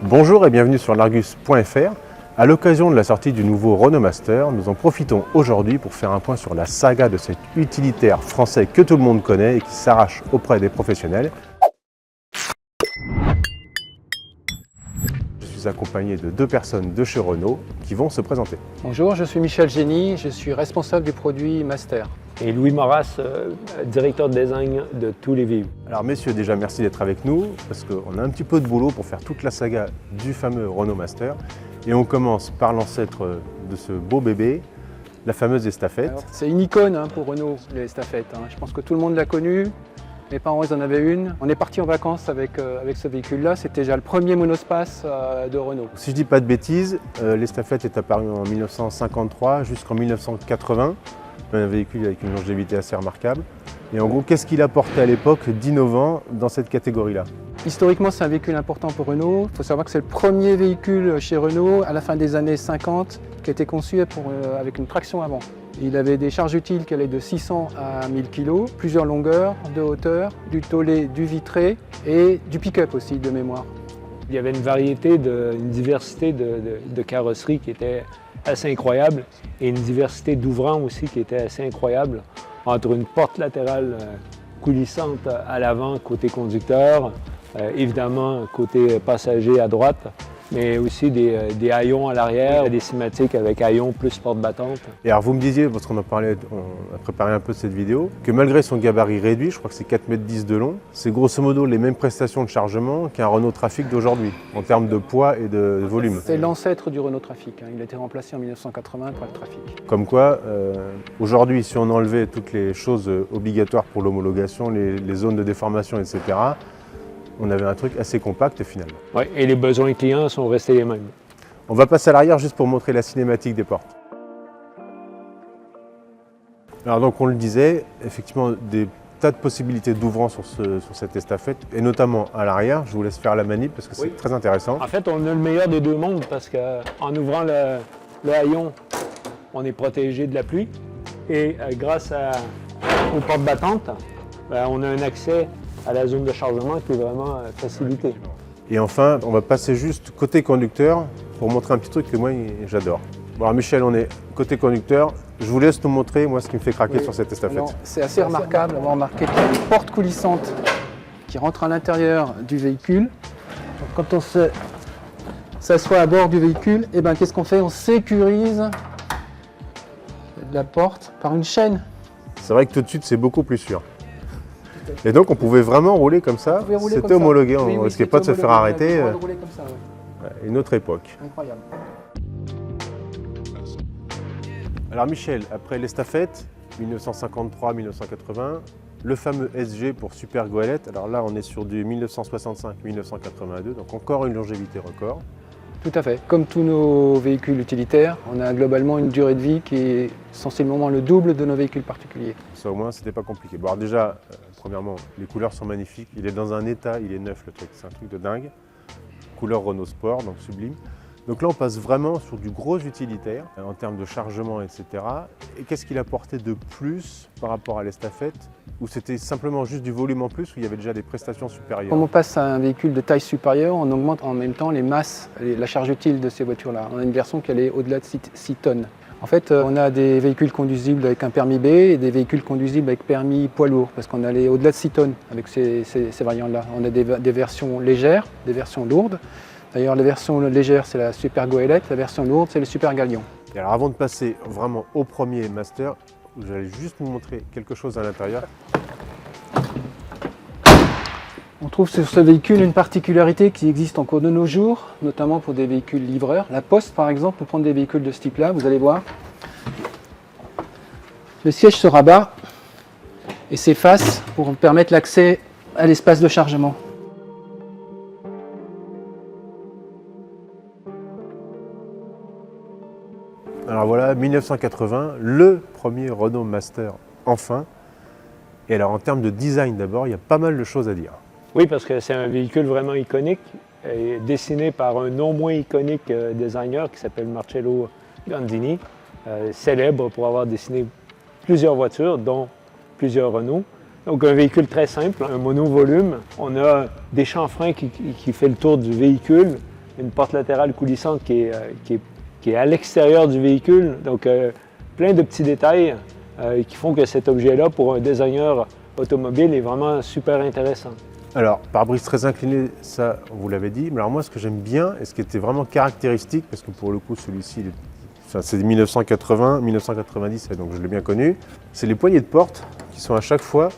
Bonjour et bienvenue sur l'Argus.fr. À l'occasion de la sortie du nouveau Renault Master, nous en profitons aujourd'hui pour faire un point sur la saga de cet utilitaire français que tout le monde connaît et qui s'arrache auprès des professionnels. Je suis accompagné de deux personnes de chez Renault qui vont se présenter. Bonjour, je suis Michel Génie, je suis responsable du produit Master. Et Louis Maurras, directeur de design de tous les véhicules. Alors messieurs, déjà merci d'être avec nous parce qu'on a un petit peu de boulot pour faire toute la saga du fameux Renault Master. Et on commence par l'ancêtre de ce beau bébé, la fameuse estafette. C'est une icône pour Renault, les estafettes. Je pense que tout le monde l'a connue. Mes parents ils en avaient une. On est parti en vacances avec ce véhicule-là. C'était déjà le premier monospace de Renault. Si je dis pas de bêtises, l'estafette est apparue en 1953 jusqu'en 1980. Un véhicule avec une longévité assez remarquable. Et en gros, qu'est-ce qu'il apportait à l'époque d'innovant dans cette catégorie-là? Historiquement, c'est un véhicule important pour Renault. Il faut savoir que c'est le premier véhicule chez Renault à la fin des années 50 qui a été conçu avec une traction avant. Il avait des charges utiles qui allaient de 600 à 1000 kg, plusieurs longueurs, de hauteur, du tollet, du vitré et du pick-up aussi de mémoire. Il y avait une diversité de carrosseries qui était assez incroyable et une diversité d'ouvrants aussi qui était assez incroyable, entre une porte latérale coulissante à l'avant côté conducteur, évidemment côté passager à droite, mais aussi des haillons à l'arrière, des cinématiques avec haillons plus porte battante. Et alors vous me disiez, parce qu'on en parlait, on a préparé un peu de cette vidéo, que malgré son gabarit réduit, je crois que c'est 4,10 m de long, c'est grosso modo les mêmes prestations de chargement qu'un Renault Trafic d'aujourd'hui, en termes de poids et de volume. C'est l'ancêtre du Renault Trafic, il a été remplacé en 1980 par le Trafic. Comme quoi, aujourd'hui, si on enlevait toutes les choses obligatoires pour l'homologation, les zones de déformation, etc., on avait un truc assez compact finalement. Oui, et les besoins clients sont restés les mêmes. On va passer à l'arrière juste pour montrer la cinématique des portes. Alors donc on le disait, effectivement des tas de possibilités d'ouvrants sur cette estafette, et notamment à l'arrière. Je vous laisse faire la manip parce que c'est très intéressant. En fait, on a le meilleur des deux mondes parce qu'en ouvrant le haillon, on est protégé de la pluie. Et grâce aux portes battantes, on a un accès à la zone de chargement qui est vraiment facilitée. Et enfin, on va passer juste côté conducteur pour montrer un petit truc que moi j'adore. Bon alors Michel, on est côté conducteur. Je vous laisse nous montrer moi ce qui me fait craquer sur cette estafette. C'est assez remarquable d'avoir remarqué qu'il y a une porte coulissante qui rentre à l'intérieur du véhicule. Donc, quand on s'assoit à bord du véhicule, et qu'est-ce qu'on fait? On sécurise la porte par une chaîne. C'est vrai que tout de suite c'est beaucoup plus sûr. Et donc on pouvait vraiment rouler comme ça, c'était homologué, on ne risquait pas de se faire arrêter. Rouler comme ça, une autre époque. Incroyable. Alors Michel, après l'estafette, 1953-1980, le fameux SG pour Super Goélette, alors là on est sur du 1965-1982, donc encore une longévité record. Tout à fait. Comme tous nos véhicules utilitaires, on a globalement une durée de vie qui est sensiblement le double de nos véhicules particuliers. Ça au moins, c'était pas compliqué. Bon, alors déjà, premièrement, les couleurs sont magnifiques. Il est dans un état, il est neuf le truc, c'est un truc de dingue. Couleur Renault Sport, donc sublime. Donc là, on passe vraiment sur du gros utilitaire en termes de chargement, etc. Et qu'est-ce qu'il apportait de plus par rapport à l'estafette, où c'était simplement juste du volume en plus, où il y avait déjà des prestations supérieures? Comme on passe à un véhicule de taille supérieure, on augmente en même temps les masses, la charge utile de ces voitures-là. On a une version qui allait au-delà de 6 tonnes. En fait, on a des véhicules conduisibles avec un permis B et des véhicules conduisibles avec permis poids lourd, parce qu'on allait au-delà de 6 tonnes avec ces variantes-là. On a des versions légères, des versions lourdes. D'ailleurs, la version légère, c'est la Super Goélette, la version lourde, c'est le Super Galion. Et alors, avant de passer vraiment au premier Master, j'allais juste vous montrer quelque chose à l'intérieur. On trouve sur ce véhicule une particularité qui existe encore de nos jours, notamment pour des véhicules livreurs. La Poste, par exemple, peut prendre des véhicules de ce type-là, vous allez voir. Le siège se rabat et s'efface pour permettre l'accès à l'espace de chargement. Alors voilà, 1980, le premier Renault Master, enfin. Et alors en termes de design d'abord, il y a pas mal de choses à dire. Oui, parce que c'est un véhicule vraiment iconique, dessiné par un non moins iconique designer qui s'appelle Marcello Gandini, célèbre pour avoir dessiné plusieurs voitures, dont plusieurs Renault. Donc un véhicule très simple, un monovolume. On a des chanfreins qui fait le tour du véhicule, une porte latérale coulissante qui est à l'extérieur du véhicule. Donc, plein de petits détails qui font que cet objet-là, pour un designer automobile, est vraiment super intéressant. Alors, pare-brise très incliné, ça, vous l'avez dit. Mais alors moi, ce que j'aime bien, et ce qui était vraiment caractéristique, parce que pour le coup, celui-ci, c'est 1980, 1990, donc je l'ai bien connu, c'est les poignées de porte qui sont à chaque fois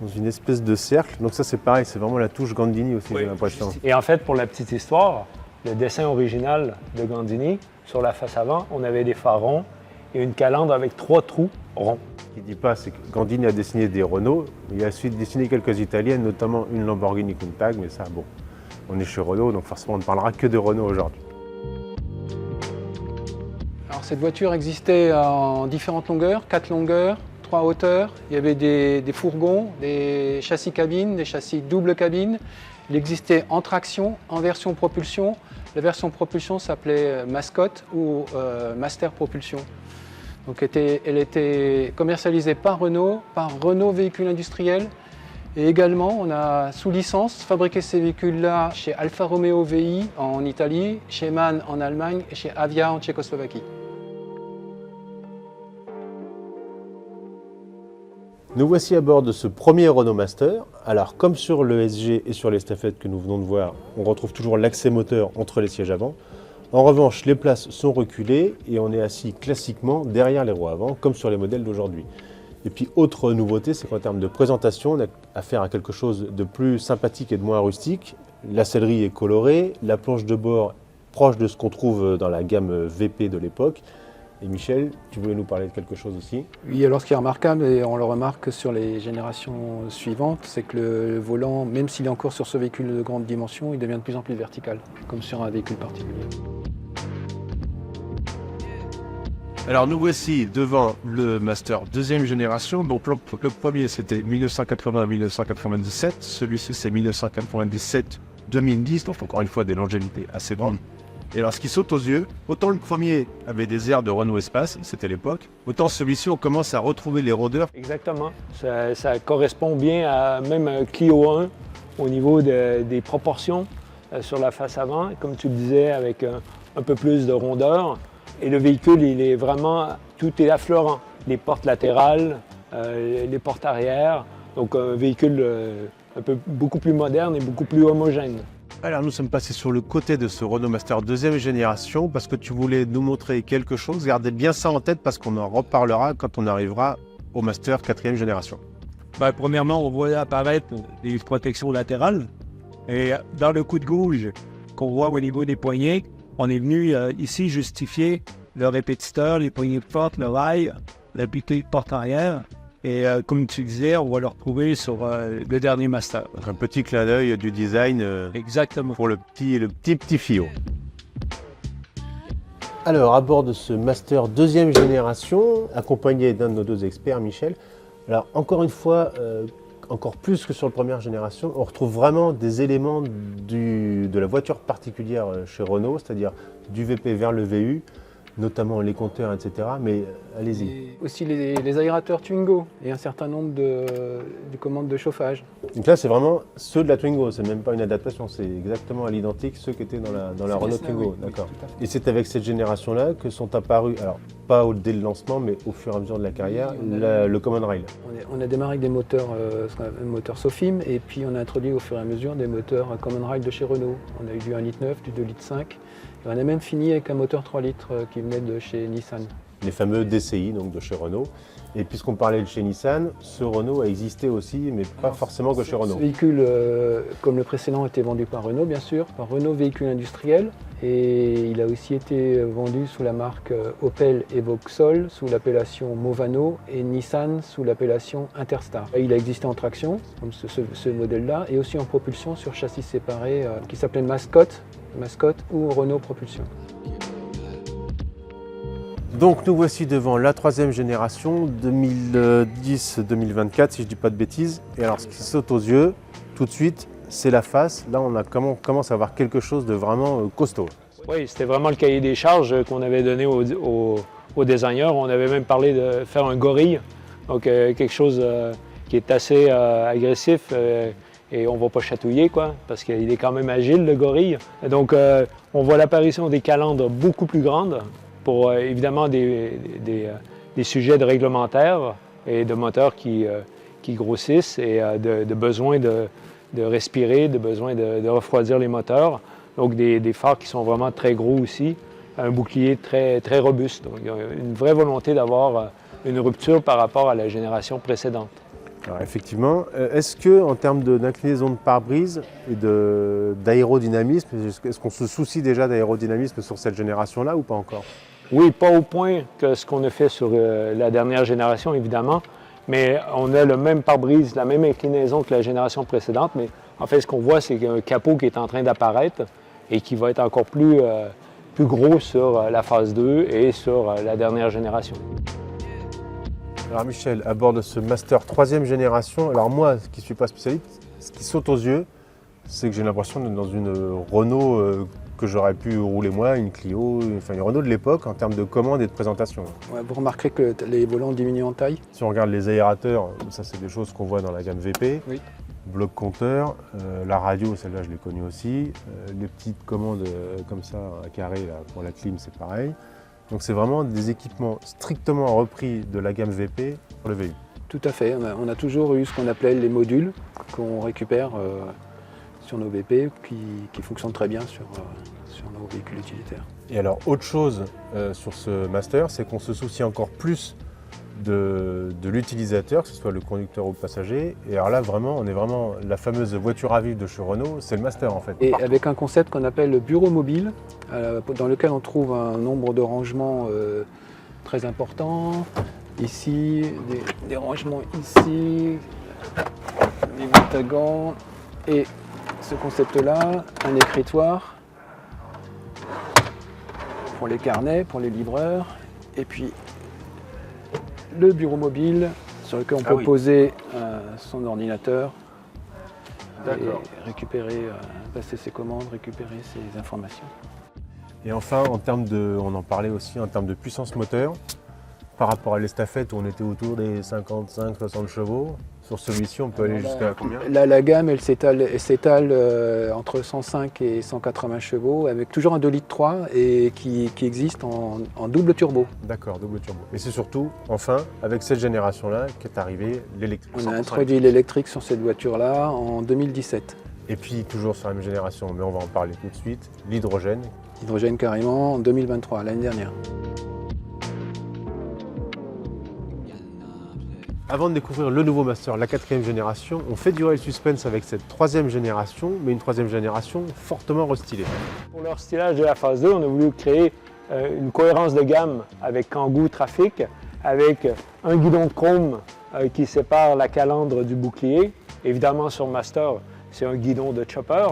dans une espèce de cercle. Donc ça, c'est pareil, c'est vraiment la touche Gandini aussi, j'ai l'impression. Et en fait, pour la petite histoire, le dessin original de Gandini, sur la face avant, on avait des phares ronds et une calandre avec 3 trous ronds. Ce qu'il ne dit pas, c'est que Gandini a dessiné des Renault, il a ensuite dessiné quelques italiennes, notamment une Lamborghini Countach, mais ça, bon, on est chez Renault, donc forcément on ne parlera que de Renault aujourd'hui. Alors cette voiture existait en différentes longueurs, 4 longueurs, 3 hauteurs. Il y avait des fourgons, des châssis cabines, des châssis double cabine. Il existait en traction, en version propulsion. La version propulsion s'appelait Mascotte ou Master Propulsion. Donc elle était commercialisée par Renault Véhicules Industriels. Et également, on a sous licence fabriqué ces véhicules-là chez Alfa Romeo VI en Italie, chez MAN en Allemagne et chez Avia en Tchécoslovaquie. Nous voici à bord de ce premier Renault Master. Alors, comme sur le SG et sur l'Estafette que nous venons de voir, on retrouve toujours l'accès moteur entre les sièges avant. En revanche, les places sont reculées et on est assis classiquement derrière les roues avant, comme sur les modèles d'aujourd'hui. Et puis, autre nouveauté, c'est qu'en termes de présentation, on a affaire à quelque chose de plus sympathique et de moins rustique. La sellerie est colorée, la planche de bord proche de ce qu'on trouve dans la gamme VP de l'époque. Et Michel, tu voulais nous parler de quelque chose aussi? Oui, alors ce qui est remarquable, et on le remarque sur les générations suivantes, c'est que le volant, même s'il est encore sur ce véhicule de grande dimension, il devient de plus en plus vertical, comme sur un véhicule particulier. Alors nous voici devant le Master deuxième génération. Donc le premier c'était 1980-1997, celui-ci c'est 1997-2010, donc encore une fois des longévités assez grandes. Et alors ce qui saute aux yeux, autant le premier avait des airs de Renault Espace, c'était l'époque, autant celui-ci on commence à retrouver les rondeurs. Exactement, ça correspond bien à même un Clio 1 au niveau des proportions sur la face avant, comme tu le disais, avec un peu plus de rondeur. Et le véhicule, il est vraiment, tout est affleurant. Les portes latérales, les portes arrière. Donc un véhicule beaucoup plus moderne et beaucoup plus homogène. Alors nous sommes passés sur le côté de ce Renault Master deuxième génération parce que tu voulais nous montrer quelque chose. Gardez bien ça en tête parce qu'on en reparlera quand on arrivera au Master quatrième génération. Premièrement, on voit apparaître des protections latérales. Et dans le coup de gauche qu'on voit au niveau des poignées, on est venu ici justifier le répétiteur, les poignées de porte, le rail, la butée de porte arrière. Et comme tu disais, on va le retrouver sur le dernier Master. Donc un petit clin d'œil du design Exactement. pour le petit Fio. Alors, à bord de ce Master deuxième génération, accompagné d'un de nos deux experts, Michel. Alors, encore une fois, encore plus que sur la première génération, on retrouve vraiment des éléments de la voiture particulière chez Renault, c'est-à-dire du VP vers le VU, notamment les compteurs, etc. Mais allez-y. Et aussi les aérateurs Twingo et un certain nombre de commandes de chauffage. Donc là, c'est vraiment ceux de la Twingo, c'est même pas une adaptation, c'est exactement à l'identique ceux qui étaient dans la Renault Twingo. Oui, D'accord. tout à fait. Et c'est avec cette génération-là que sont apparus, alors pas dès le lancement, mais au fur et à mesure de la carrière, Oui, le Common Rail. On a démarré avec des moteurs, moteurs Sofim, et puis on a introduit au fur et à mesure des moteurs Common Rail de chez Renault. On a eu du 1,9 litre, du 2,5 litres, et on a même fini avec un moteur 3 litres qui venait de chez Nissan. Les fameux DCI, donc de chez Renault. Et puisqu'on parlait de chez Nissan, ce Renault a existé aussi, mais pas forcément que chez Renault. Ce véhicule, comme le précédent, était vendu par Renault, bien sûr, par Renault Véhicules Industriels. Et il a aussi été vendu sous la marque Opel et Vauxhall, sous l'appellation Movano, et Nissan sous l'appellation Interstar. Et il a existé en traction, comme ce modèle-là, et aussi en propulsion sur châssis séparés qui s'appelait Mascotte ou Renault Propulsion. Donc nous voici devant la troisième génération, 2010-2024 si je ne dis pas de bêtises. Et alors ce qui saute aux yeux, tout de suite, c'est la face. Là on commence à avoir quelque chose de vraiment costaud. Oui, c'était vraiment le cahier des charges qu'on avait donné aux designers. On avait même parlé de faire un gorille, donc quelque chose qui est assez agressif, et on ne va pas chatouiller, quoi, parce qu'il est quand même agile, le gorille. Et donc, on voit l'apparition des calandres beaucoup plus grandes pour évidemment des sujets de réglementaires et de moteurs qui grossissent et de besoin de respirer, de besoin de refroidir les moteurs. Donc, des phares qui sont vraiment très gros aussi, un bouclier très, très robuste. Donc, il y a une vraie volonté d'avoir une rupture par rapport à la génération précédente. Alors effectivement, est-ce qu'en termes d'inclinaison de pare-brise et d'aérodynamisme, est-ce qu'on se soucie déjà d'aérodynamisme sur cette génération-là ou pas encore? Oui, pas au point que ce qu'on a fait sur la dernière génération, évidemment, mais on a le même pare-brise, la même inclinaison que la génération précédente, mais en fait, ce qu'on voit, c'est qu'un capot qui est en train d'apparaître et qui va être encore plus gros sur la phase 2 et sur la dernière génération. Alors Michel, à bord de ce Master 3e génération, alors moi qui ne suis pas spécialiste, ce qui saute aux yeux, c'est que j'ai l'impression d'être dans une Renault que j'aurais pu rouler moi, une Clio, enfin une Renault de l'époque en termes de commande et de présentation. Ouais, vous remarquerez que les volants diminuent en taille. Si on regarde les aérateurs, ça c'est des choses qu'on voit dans la gamme VP. Oui. Bloc compteur, la radio, celle-là je l'ai connue aussi. Les petites commandes comme ça à carré là, pour la clim, c'est pareil. Donc c'est vraiment des équipements strictement repris de la gamme VP pour le véhicule. Tout à fait. On a toujours eu ce qu'on appelait les modules qu'on récupère sur nos VP qui fonctionnent très bien sur nos véhicules utilitaires. Et alors autre chose sur ce Master, c'est qu'on se soucie encore plus de l'utilisateur, que ce soit le conducteur ou le passager. Et alors là, vraiment, on est vraiment la fameuse voiture à vivre de chez Renault, c'est le Master en fait. Et avec un concept qu'on appelle le bureau mobile, dans lequel on trouve un nombre de rangements très important. Ici, des rangements ici, des ventagons. Et ce concept-là, un écritoire pour les carnets, pour les livreurs. Et puis le bureau mobile sur lequel on peut poser son ordinateur et récupérer, passer ses commandes, récupérer ses informations. Et enfin, en termes de, on en parlait aussi, en termes de puissance moteur, par rapport à l'estafette où on était autour des 55-60 chevaux, sur celui-ci on peut aller jusqu'à combien? Là, la gamme elle s'étale entre 105 et 180 chevaux avec toujours un 2,3 litres et qui existe en double turbo. D'accord, double turbo. Et c'est surtout, enfin, avec cette génération-là qu'est arrivé l'électrique. On a introduit l'électrique sur cette voiture-là en 2017. Et puis toujours sur la même génération, mais on va en parler tout de suite, l'hydrogène. L'hydrogène carrément en 2023, l'année dernière. Avant de découvrir le nouveau Master, la 4e génération, on fait durer le suspense avec cette 3e génération, mais une 3e génération fortement restylée. Pour le restylage de la phase 2, on a voulu créer une cohérence de gamme avec Kangoo Trafic, avec un guidon de chrome qui sépare la calandre du bouclier. Évidemment, sur Master, c'est un guidon de chopper.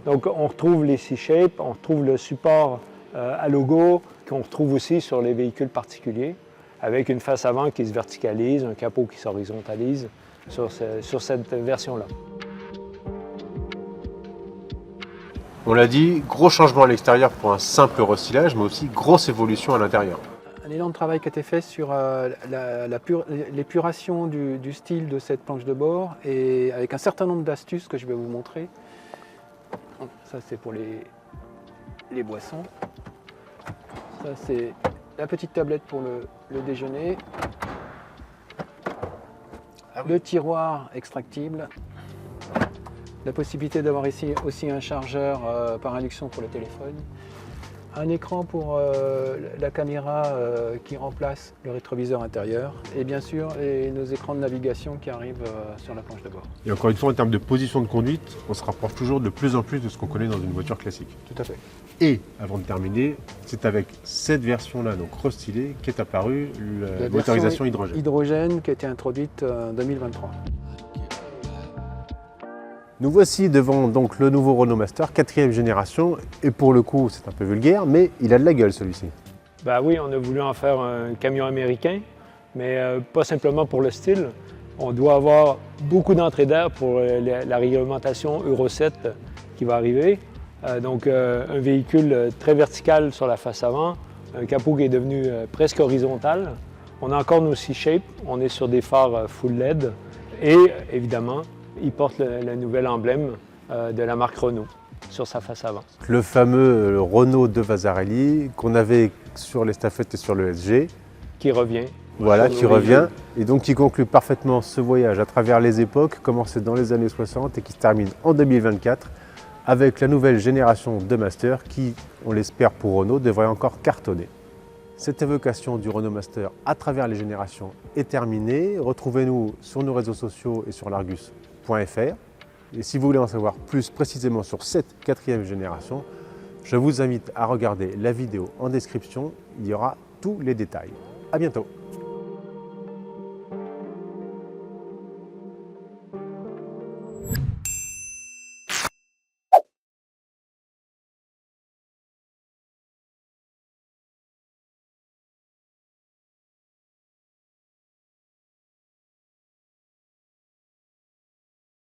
Donc, on retrouve les C-shapes, on retrouve le support à logo qu'on retrouve aussi sur les véhicules particuliers, avec une face avant qui se verticalise, un capot qui s'horizontalise sur cette version-là. On l'a dit, gros changement à l'extérieur pour un simple restylage, mais aussi grosse évolution à l'intérieur. Un énorme travail qui a été fait sur l'épuration du style de cette planche de bord et avec un certain nombre d'astuces que je vais vous montrer. Ça c'est pour les boissons. Ça c'est la petite tablette pour le déjeuner. Le tiroir extractible. La possibilité d'avoir ici aussi un chargeur par induction pour le téléphone. Un écran pour la caméra qui remplace le rétroviseur intérieur. Et bien sûr, nos écrans de navigation qui arrivent sur la planche de bord. Et encore une fois, en termes de position de conduite, on se rapproche toujours de plus en plus de ce qu'on connaît dans une voiture classique. Tout à fait. Et avant de terminer, c'est avec cette version-là, donc restylée, qu'est apparue la motorisation hydrogène. Hydrogène qui a été introduite en 2023. Nous voici devant donc le nouveau Renault Master 4e génération, et pour le coup c'est un peu vulgaire, mais il a de la gueule celui-ci. Ben oui, on a voulu en faire un camion américain, mais pas simplement pour le style. On doit avoir beaucoup d'entrée d'air pour la réglementation Euro 7 qui va arriver. Donc un véhicule très vertical sur la face avant, un capot qui est devenu presque horizontal. On a encore nos C-shapes, on est sur des phares full LED et évidemment il porte le nouvel emblème de la marque Renault sur sa face avant. Le fameux Renault de Vasarely qu'on avait sur l'estafette et sur le SG. Qui revient. Voilà, qui revient et donc qui conclut parfaitement ce voyage à travers les époques, commencé dans les années 60 et qui se termine en 2024 avec la nouvelle génération de Master qui, on l'espère pour Renault, devrait encore cartonner. Cette évocation du Renault Master à travers les générations est terminée. Retrouvez-nous sur nos réseaux sociaux et sur largus.fr. Et si vous voulez en savoir plus précisément sur cette 4e génération, je vous invite à regarder la vidéo en description, il y aura tous les détails. À bientôt.